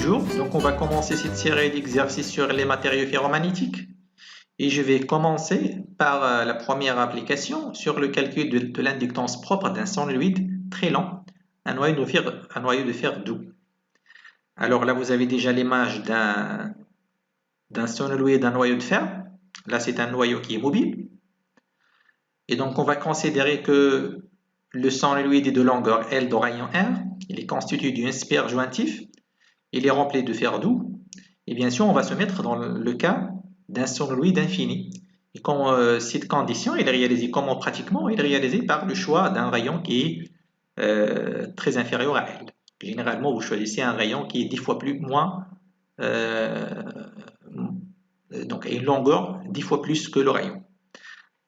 Bonjour, donc on va commencer cette série d'exercices sur les matériaux ferromagnétiques et je vais commencer par la première application sur le calcul de l'inductance propre d'un solenoïde très lent, un noyau de fer doux. Alors là vous avez déjà l'image d'un solenoïde, d'un noyau de fer. Là c'est un noyau qui est mobile et donc on va considérer que le solenoïde est de longueur L de rayon R, il est constitué d'un spire jointif. Il est rempli de fer doux, et bien sûr, on va se mettre dans le cas d'un solenoïde infini. Et comme cette condition, il est réalisé comment pratiquement? Il est réalisé par le choix d'un rayon qui est très inférieur à L. Généralement, vous choisissez un rayon qui est 10 fois moins, donc une longueur 10 fois plus que le rayon.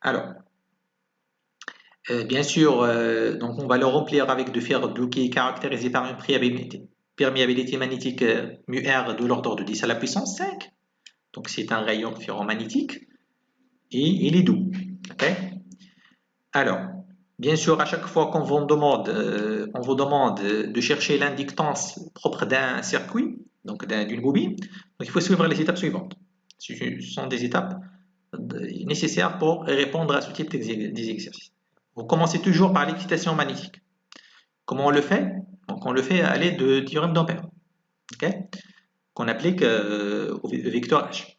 Alors, bien sûr, donc on va le remplir avec du fer doux qui est caractérisé par une perméabilité magnétique μr de l'ordre de 10 à la puissance 5. Donc c'est un rayon ferromagnétique et il est doux. Okay. Alors, bien sûr, à chaque fois qu'on vous demande de chercher l'inductance propre d'un circuit, donc d'une bobine, donc il faut suivre les étapes suivantes. Ce sont des étapes nécessaires pour répondre à ce type d'exercice. Vous commencez toujours par l'excitation magnétique. Comment on le fait? Donc on le fait à l'aide du théorème d'Ampère, okay, qu'on applique au vecteur H.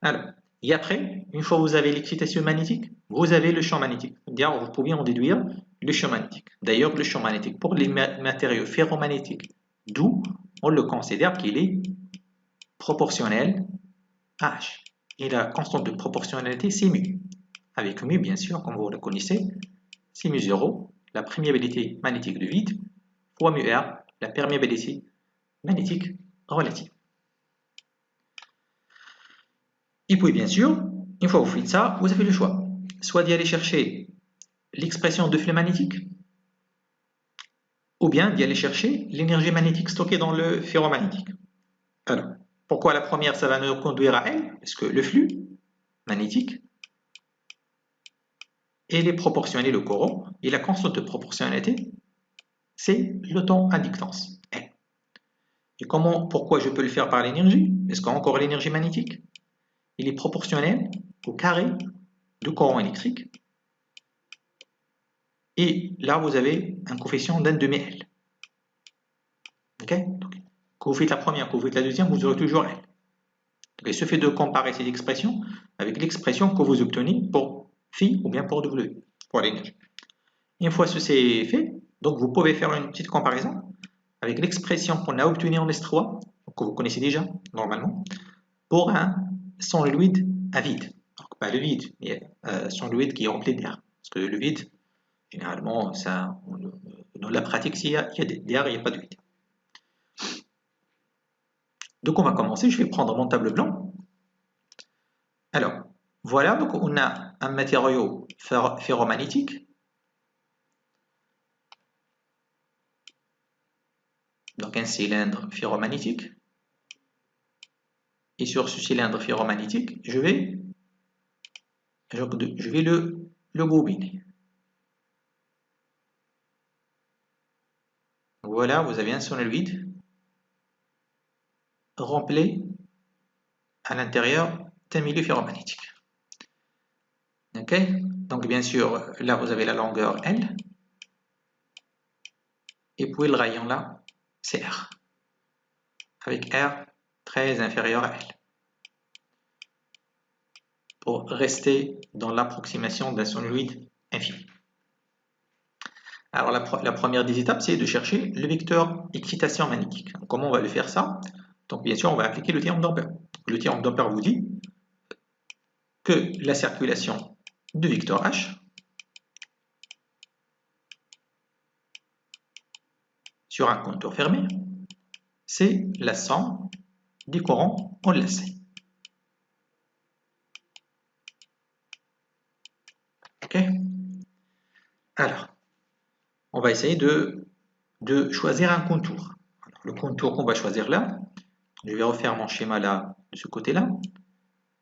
Alors, et après, une fois que vous avez l'excitation magnétique, vous avez le champ magnétique. C'est-à-dire, vous pouvez en déduire le champ magnétique. D'ailleurs, le champ magnétique pour les matériaux ferromagnétiques doux, on le considère qu'il est proportionnel à H. Et la constante de proportionnalité, c'est mu. Avec mu, bien sûr, comme vous le connaissez, c'est mu0, la perméabilité magnétique de vide, fois mu R, la perméabilité magnétique relative. Et puis, bien sûr, une fois que vous faites ça, vous avez le choix. Soit d'y aller chercher l'expression de flux magnétique, ou bien d'y aller chercher l'énergie magnétique stockée dans le ferromagnétique. Alors, pourquoi la première, ça va nous conduire à L? Parce que le flux magnétique, il est proportionnel au courant, et la constante de proportionnalité, c'est le temps inductance, L. Et pourquoi je peux le faire par l'énergie? Parce qu'encore l'énergie magnétique, il est proportionnel au carré du courant électrique. Et là, vous avez un coefficient d'un demi-L. Okay? Donc, quand vous faites la première, quand vous faites la deuxième, vous aurez toujours L. Donc, il suffit de comparer cette expression avec l'expression que vous obtenez pour phi ou bien pour W, pour l'énergie. Une fois ceci fait, donc vous pouvez faire une petite comparaison avec l'expression qu'on a obtenue en S3, que vous connaissez déjà normalement, pour un solenoïde à vide. Donc, pas le vide, mais solenoïde qui est rempli d'air. Parce que le vide, généralement, dans la pratique, s'il y a d'air, il n'y a pas de vide. Donc on va commencer, je vais prendre mon tableau blanc. Alors, voilà, donc on a un matériau ferromagnétique. Donc un cylindre ferromagnétique. Et sur ce cylindre ferromagnétique, je vais le bobiner. Voilà, vous avez un solenoïde rempli à l'intérieur d'un milieu ferromagnétique. Ok, donc bien sûr, là vous avez la longueur L, et puis le rayon là, c'est R, avec R très inférieur à L, pour rester dans l'approximation d'un solenoïde infini. Alors la première des étapes, c'est de chercher le vecteur excitation magnétique. Comment on va le faire ça? Donc bien sûr, on va appliquer le théorème d'Ampère. Le théorème d'Ampère vous dit que la circulation de vecteur H sur un contour fermé, c'est la somme des courants enlacés. Ok? Alors, on va essayer de choisir un contour. Alors, le contour qu'on va choisir là, je vais refaire mon schéma là, de ce côté-là.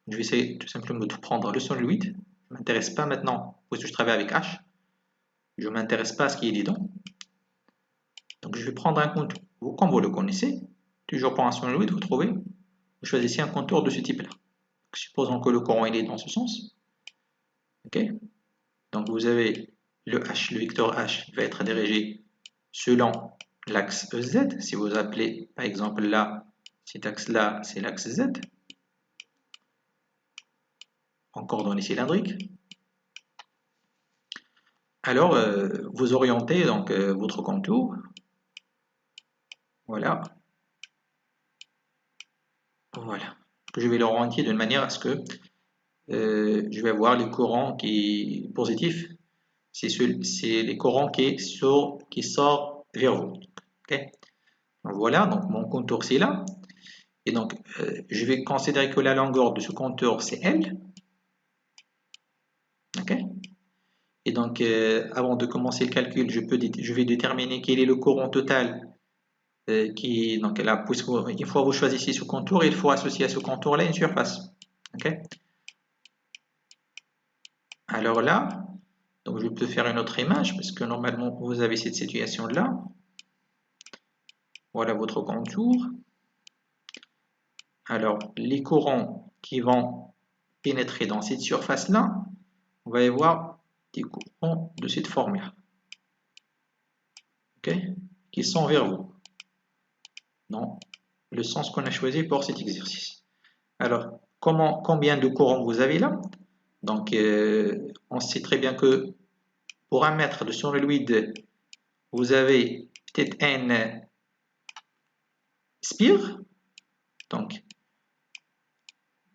Je vais essayer tout simplement de prendre le solenoïde. Je ne m'intéresse pas maintenant, parce que je travaille avec H. Je ne m'intéresse pas à ce qui est dedans. Donc je vais prendre un contour. Comme vous le connaissez, toujours pour un solenoid, vous trouvez, vous choisissez un contour de ce type-là. Supposons que le courant il est dans ce sens. Ok. Donc vous avez le H, le vecteur H va être dirigé selon l'axe EZ. Si vous appelez par exemple là, cet axe-là, c'est l'axe Z, en coordonnées cylindriques. Alors vous orientez donc votre contour. Voilà. Voilà. Je vais l'orienter d'une manière à ce que je vais avoir les courants qui positifs. C'est les courants qui sortent vers vous. Okay. Donc, voilà, donc mon contour c'est là. Et donc je vais considérer que la longueur de ce contour c'est L. Okay. Et donc avant de commencer le calcul, je vais déterminer quel est le courant total donc là, puisque une fois vous choisissez ce contour, il faut associer à ce contour là une surface. Okay. Alors là, donc je peux faire une autre image parce que normalement vous avez cette situation là. Voilà votre contour. Alors les courants qui vont pénétrer dans cette surface là, on va y voir des courants de cette forme là, okay, qui sont vers vous, dans le sens qu'on a choisi pour cet exercice. Alors combien de courants vous avez là? Donc on sait très bien que pour un mètre de solenoïde, vous avez peut-être n spire, donc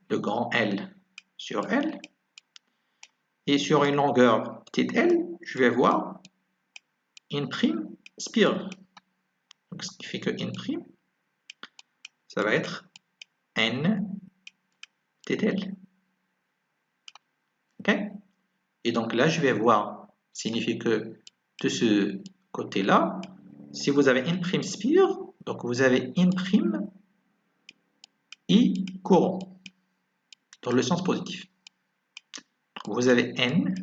le grand L sur L, et sur une longueur petite L, je vais avoir une prime spire. Donc, ce qui fait que n prime, ça va être n petite L. Ok? Et donc là, je vais voir, signifie que de ce côté-là, si vous avez n prime spire, donc vous avez n prime I courant, dans le sens positif. Donc vous avez N,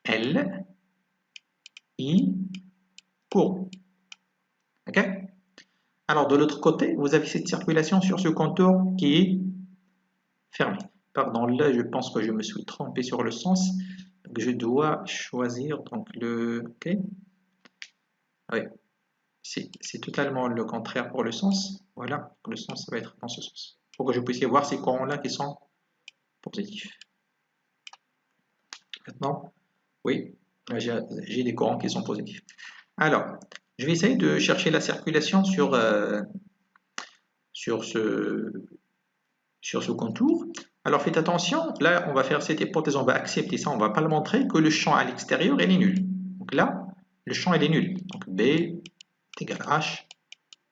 L, I, courant. Ok? Alors de l'autre côté, vous avez cette circulation sur ce contour qui est fermé. Pardon, là je pense que je me suis trompé sur le sens. Donc, je dois choisir donc le... Ok? Oui, c'est totalement le contraire pour le sens. Voilà, le sens ça va être dans ce sens. Pour que je puisse voir ces courants-là qui sont positifs. Maintenant, oui, j'ai des courants qui sont positifs. Alors, je vais essayer de chercher la circulation sur ce contour. Alors faites attention, là on va faire cette hypothèse, on va accepter ça, on ne va pas le montrer que le champ à l'extérieur il est nul. Donc là, le champ il est nul. Donc B est égal à H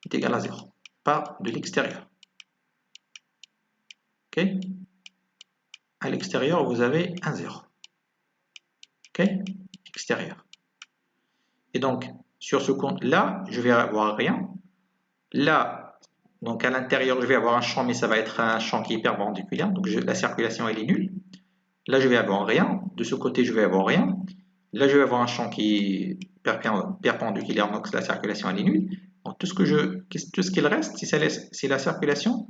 est égal à 0. Pas de l'extérieur. Ok? À l'extérieur, vous avez un 0. Ok? Extérieur. Et donc, sur ce compte là, je vais avoir rien. Là, donc à l'intérieur, je vais avoir un champ, mais ça va être un champ qui est perpendiculaire. Donc la circulation, elle est nulle. Là, je vais avoir rien. De ce côté, je vais avoir rien. Là, je vais avoir un champ qui est perpendiculaire, donc la circulation, elle est nulle. Donc tout ce qu'il reste, c'est la circulation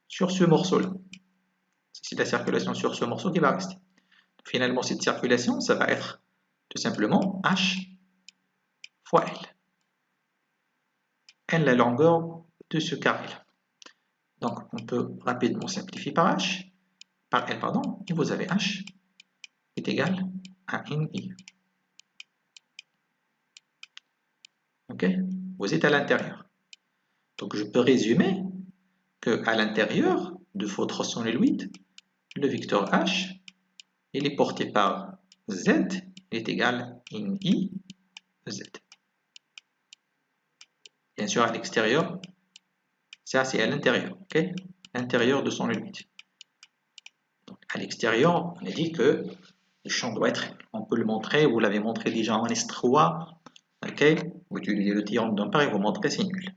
sur ce morceau-là. C'est la circulation sur ce morceau qui va rester. Finalement, cette circulation, ça va être tout simplement H fois L. L, la longueur de ce carré-là. Donc, on peut rapidement simplifier par L, pardon, et vous avez H est égal à NI. Ok? Vous êtes à l'intérieur. Donc, je peux résumer qu'à l'intérieur de votre solenoïde, le vecteur H, il est porté par Z, il est égal à NI Z. Bien sûr, à l'extérieur, ça c'est à l'intérieur, ok? L'intérieur de son limite. Donc, à l'extérieur, on a dit que le champ doit être, on peut le montrer, vous l'avez montré déjà en S3, ok? Vous utilisez le théorème d'Ampère et vous montrez c'est nul.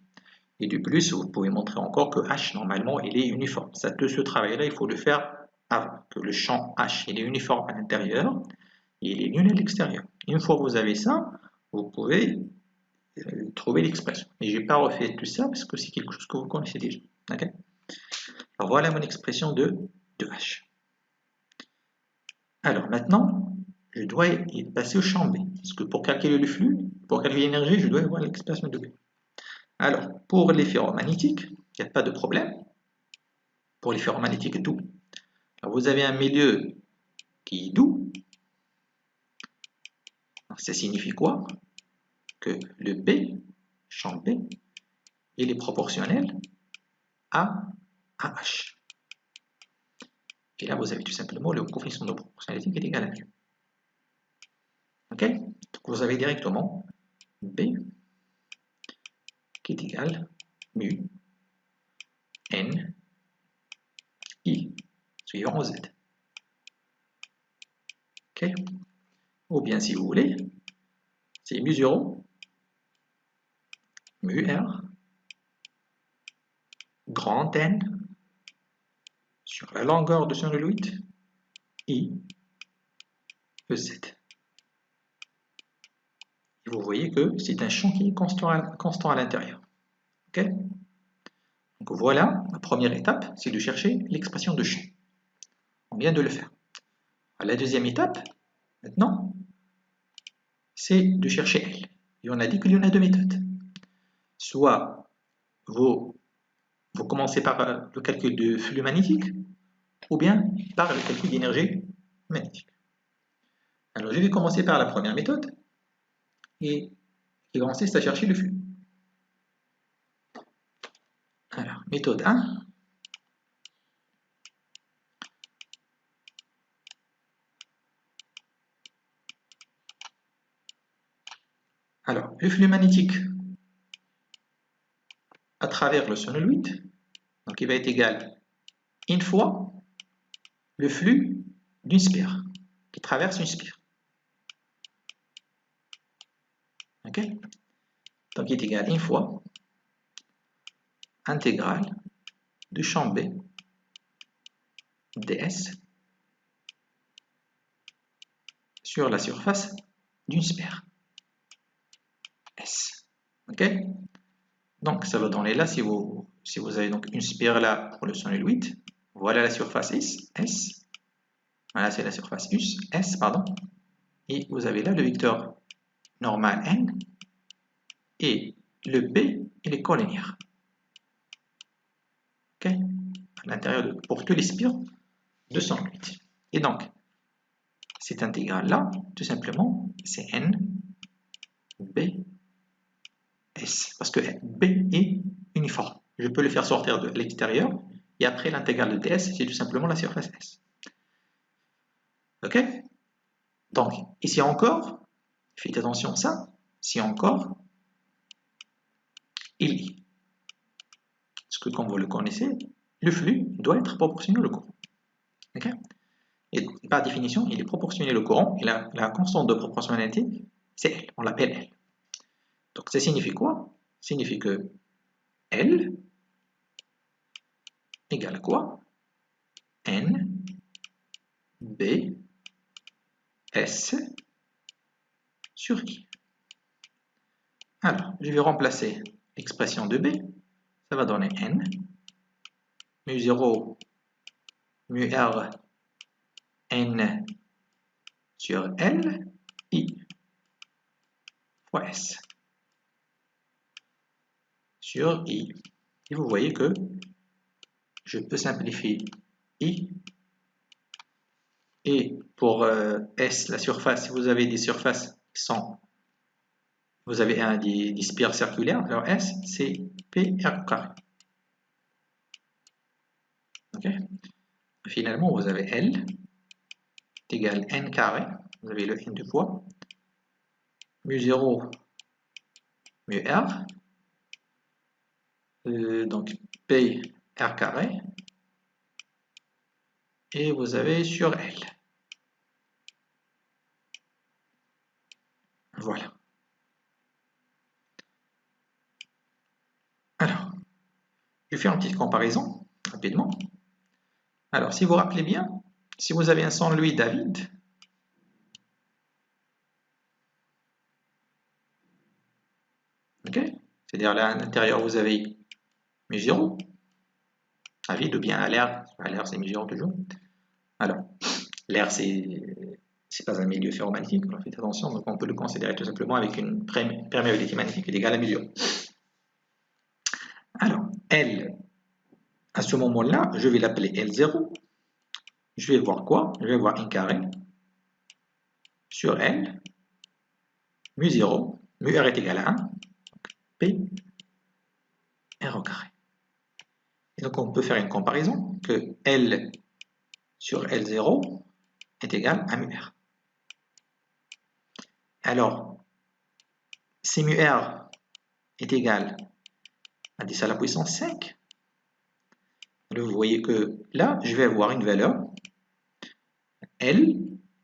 Et de plus, vous pouvez montrer encore que H, normalement, il est uniforme. Ça, de ce travail-là, il faut le faire avant, que le champ H, il est uniforme à l'intérieur et il est nul à l'extérieur. Une fois que vous avez ça, vous pouvez trouver l'expression. Et je n'ai pas refait tout ça parce que c'est quelque chose que vous connaissez déjà. Okay. Alors voilà mon expression de H. Alors maintenant, je dois y passer au champ B. Parce que pour calculer le flux, pour calculer l'énergie, je dois avoir l'expression de B. Alors, pour les ferromagnétiques, il n'y a pas de problème. Pour les ferromagnétiques doux, alors vous avez un milieu qui est doux. Alors, ça signifie quoi? Que le B, champ B, il est proportionnel à H. Et là, vous avez tout simplement le coefficient de proportionnalité qui est égal à mu. Ok? Donc vous avez directement B qui est égal mu n I suivant Z. Ok? Ou bien si vous voulez, c'est mu 0 mu R grand N sur la longueur de sonoloïde I EZ. Et vous voyez que c'est un champ qui est constant à l'intérieur. Ok? Donc voilà, la première étape, c'est de chercher l'expression de champ. On vient de le faire. La deuxième étape, maintenant, c'est de chercher L. Et on a dit qu'il y en a deux méthodes. Soit vous commencez par le calcul de flux magnétique, ou bien par le calcul d'énergie magnétique. Alors je vais commencer par la première méthode, et qui consiste à chercher le flux. Alors, méthode 1. Alors, le flux magnétique à travers le sonoloïde, donc il va être égal une fois le flux d'une spire qui traverse une spire. Ok? Donc il est égal une fois intégrale de champ B ds sur la surface d'une sphère S. Ok? Donc ça va donner là, si vous avez donc une sphère là pour le sonoloïde, voilà la surface S. Voilà, c'est la surface S, pardon. Et vous avez là le vecteur normal N et le B, il est collinéaire. Ok? À l'intérieur pour tous les spires de sonoloïde. Et donc, cette intégrale-là, tout simplement, c'est N, B, S. Parce que B est uniforme. Je peux le faire sortir de l'extérieur. Et après, l'intégrale de ds, c'est tout simplement la surface S. Ok? Donc, ici encore, faites attention à ça. Si encore, il est. Parce que comme vous le connaissez, le flux doit être proportionnel au courant. Ok? Et par définition, il est proportionnel au courant. Et la constante de proportionnalité, c'est L. On l'appelle L. Donc, ça signifie quoi? Ça signifie que L égale quoi? N, B, S sur I. Alors, je vais remplacer l'expression de B. Ça va donner N, mu 0, mu R, N sur L, I fois S sur I. Et vous voyez que je peux simplifier I. Et pour S, la surface, si vous avez des surfaces qui sont, vous avez des spires circulaires, alors S, c'est PR carré. Ok? Finalement, vous avez L égale N carré, vous avez le N de poids, mu 0, mu R, donc P R carré, et vous avez sur L. Voilà. Alors, je vais faire une petite comparaison, rapidement. Alors, si vous vous rappelez bien, si vous avez un sonoloïde à vide, C'est-à-dire là, à l'intérieur, vous avez mu 0, à vide, ou bien à l'air. À l'air, c'est mu 0 toujours. Alors, l'air, c'est pas un milieu ferromagnétique, alors faites attention, donc on peut le considérer tout simplement avec une perméabilité magnétique qui est égale à mu 0. Alors, L, à ce moment-là, je vais l'appeler L0. Je vais voir quoi? Je vais voir 1 carré sur L, mu 0, mu R est égal à 1, P, R au carré. Et donc on peut faire une comparaison que L sur L0 est égal à mu R. Alors, si mu R est égal à 10 à la puissance 5, vous voyez que là, je vais avoir une valeur L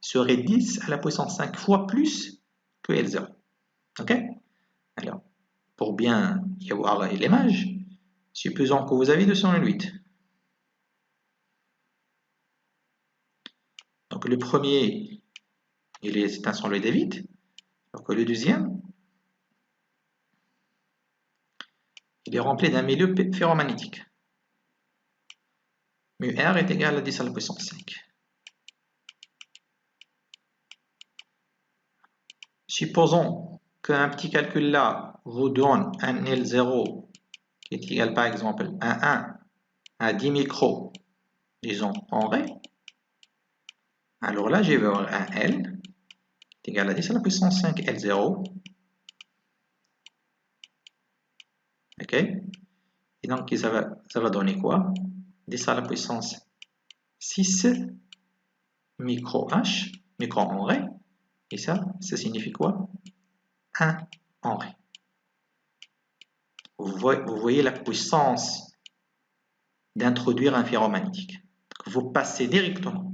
serait 10 à la puissance 5 fois plus que L0. Ok? Alors, pour bien y avoir l'image, supposons que vous avez 208. Donc le premier, c'est un solide vide, alors que le deuxième, il est rempli d'un milieu ferromagnétique. Mu R est égal à 10 à la puissance 5. Supposons qu'un petit calcul là vous donne un L0 qui est égal par exemple à 1 à 10 micros, disons en Ré. Alors là, je vais avoir un L est égal à 10 à la puissance 5 L0. Ok? Et donc ça va donner quoi? 10 à la puissance 6 micro H, micro en Ré. Et ça signifie quoi? 1 en Ré. Vous voyez la puissance d'introduire un ferromagnétique. Vous passez directement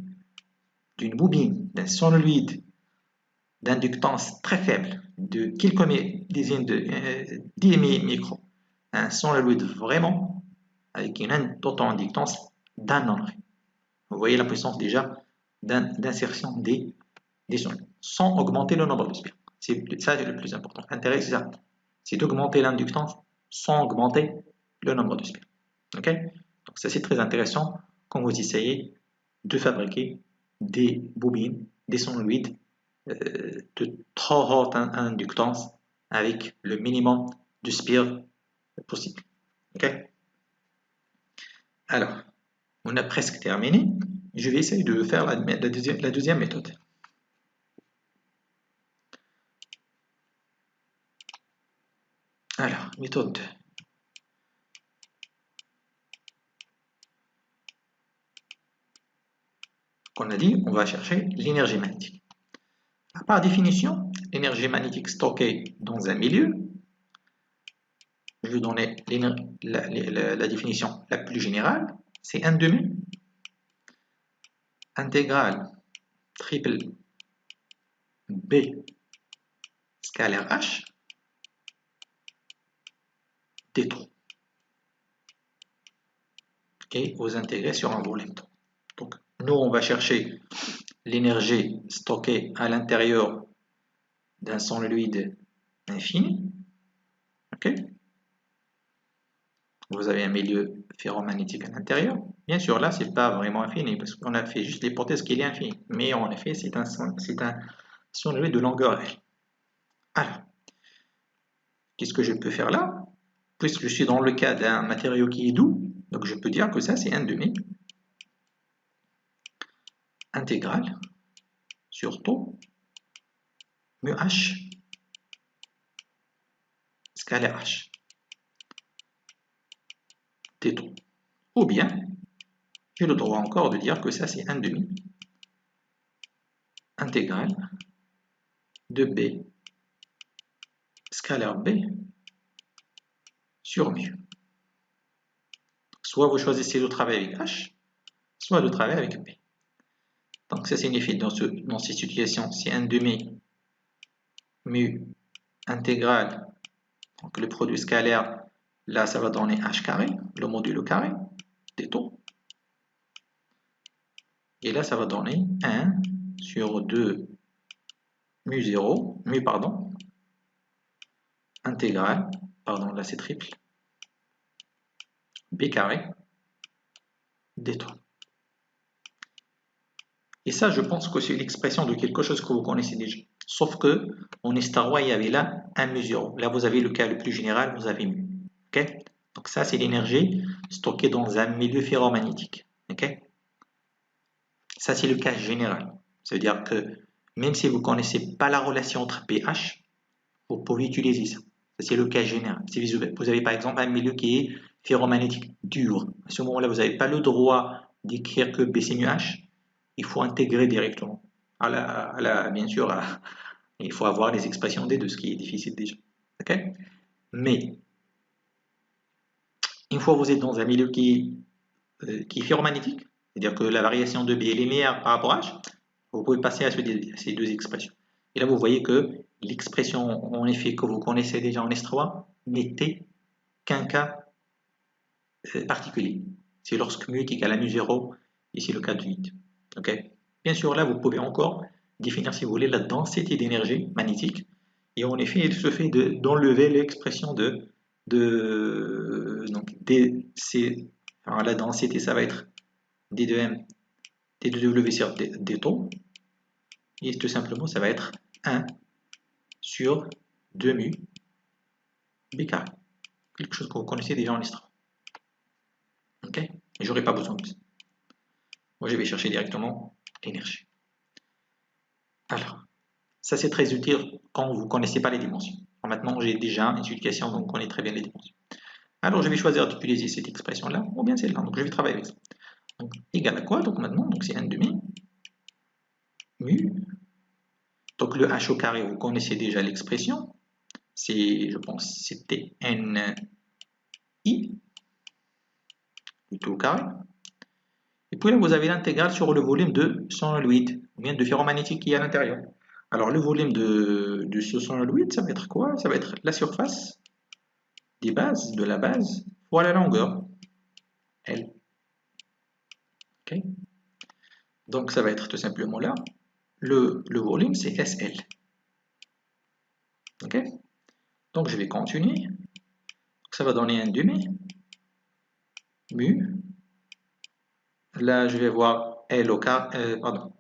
d'une bobine, d'un solenoïde d'inductance très faible, de quelques dizaines de 10 micros, à un solenoïde vraiment avec une auto-inductance d'un Henry. Vous voyez la puissance déjà d'insertion des solenoïdes, sans augmenter le nombre de spires. Ça, c'est le plus important. L'intérêt, c'est ça. C'est d'augmenter l'inductance sans augmenter le nombre de spires. Ok? Donc ça, c'est très intéressant quand vous essayez de fabriquer des bobines, des solenoïdes de trop haute inductance avec le minimum de spires possible. Ok? Alors, on a presque terminé. Je vais essayer de faire la deuxième méthode. Alors, méthode 2. On a dit, on va chercher l'énergie magnétique. Par définition, l'énergie magnétique stockée dans un milieu, je vais donner la définition la plus générale, c'est 1 demi intégrale triple B scalaire H d3 et vous intégrer sur un volume. Donc, nous, on va chercher l'énergie stockée à l'intérieur d'un solenoïde infini. Ok? Vous avez un milieu ferromagnétique à l'intérieur. Bien sûr, là, c'est pas vraiment infini parce qu'on a fait juste l'hypothèse qu'il est infini. Mais en effet, c'est un solenoïde de longueur L. Alors, qu'est-ce que je peux faire là? Puisque je suis dans le cas d'un matériau qui est doux, donc je peux dire que ça, c'est 1 demi intégrale sur taux mu H scalaire H t taux. Ou bien, j'ai le droit encore de dire que ça, c'est 1 demi intégrale de B scalaire B sur mu. Soit vous choisissez de travailler avec H, soit de travailler avec B. Donc ça signifie dans ces situations, c'est 1 demi mu intégrale, donc le produit scalaire, là ça va donner H carré, le modulo carré des taux. Et là ça va donner 1 sur 2 mu 0, mu pardon, intégrale, pardon, là c'est triple, B carré, D3. Et ça, je pense que c'est l'expression de quelque chose que vous connaissez déjà. Sauf que, en Estar, il y avait là un mesure. Là, vous avez le cas le plus général, vous avez mu. Okay. Donc ça, c'est l'énergie stockée dans un milieu ferromagnétique. Okay. Ça, c'est le cas général. Ça veut dire que même si vous ne connaissez pas la relation entre pH, vous pouvez utiliser ça. C'est le cas général. Si vous avez par exemple un milieu qui est ferromagnétique dur, à ce moment-là, vous n'avez pas le droit d'écrire que B c'est mu H. Il faut intégrer directement. Bien sûr, il faut avoir les expressions des deux, ce qui est difficile déjà. Okay. Mais une fois que vous êtes dans un milieu qui est ferromagnétique, c'est-à-dire que la variation de B est linéaire par rapport à H, vous pouvez passer à ces deux expressions. Et là, vous voyez que l'expression, en effet, que vous connaissez déjà en S3, n'était qu'un cas particulier. C'est lorsque mu est égal à mu 0, et c'est le cas du vide. Okay. Bien sûr, là, vous pouvez encore définir, si vous voulez, la densité d'énergie magnétique. Et en effet, il se fait d'enlever l'expression donc DC. Alors, la densité, ça va être D2M, D2W sur D taux. Et tout simplement, ça va être 1 sur 2 mu B carré. Quelque chose que vous connaissez déjà en histoire. Ok. Mais j'aurais pas besoin de ça. Moi, je vais chercher directement l'énergie. Alors, ça c'est très utile quand vous ne connaissez pas les dimensions. Alors, maintenant, j'ai déjà une éducation, donc on connaît très bien les dimensions. Alors, je vais choisir d'utiliser cette expression-là, ou bien celle-là. Donc, je vais travailler avec ça. Donc, égal à quoi? Donc, maintenant, c'est 1 demi mu. Donc, le h au carré, vous connaissez déjà l'expression. C'est, je pense, c'était NI, plutôt au carré. Et puis là, vous avez l'intégrale sur le volume de sonoïde, ou bien de ferromagnétique qui est à l'intérieur. Alors, le volume de ce sonoïde, ça va être quoi? Ça va être la surface des bases, de la base, fois la longueur, L. Okay. Donc, ça va être tout simplement là. Le volume, c'est SL. Okay. Donc, je vais continuer. Ça va donner un demi mu. Là, je vais voir L au carré, pardon.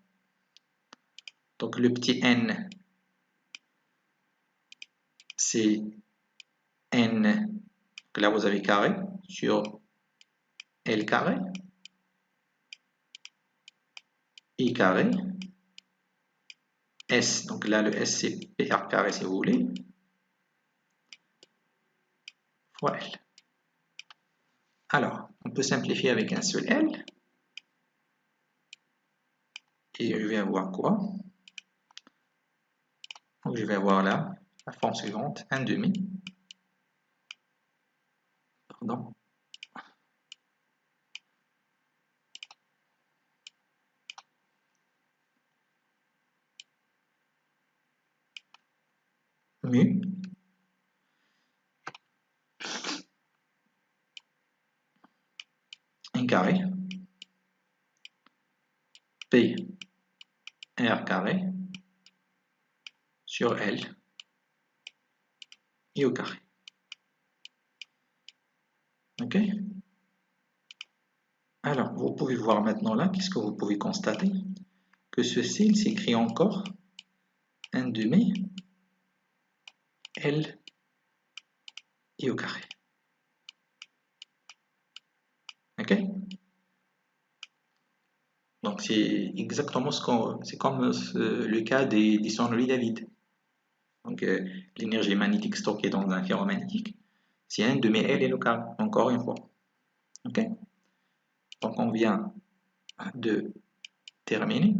Donc, le petit n, c'est n. Donc là, vous avez carré sur L carré. I carré. S, donc là, le S, c'est PR carré, si vous voulez. Fois L. Alors, on peut simplifier avec un seul L. Et je vais avoir quoi? Donc, je vais avoir là la forme suivante, 1 demi. Pardon. Mu. Un carré. P. R carré. Sur L. Et au carré. Ok? Alors, vous pouvez voir maintenant là, qu'est-ce que vous pouvez constater? Que ceci, il s'écrit encore 1 demi L et au carré. Ok? Donc, c'est exactement c'est comme le cas des sonorités David. Donc, l'énergie magnétique stockée dans un ferromagnétique, c'est 1 demi L et au carré, encore une fois. Ok? Donc, on vient de terminer.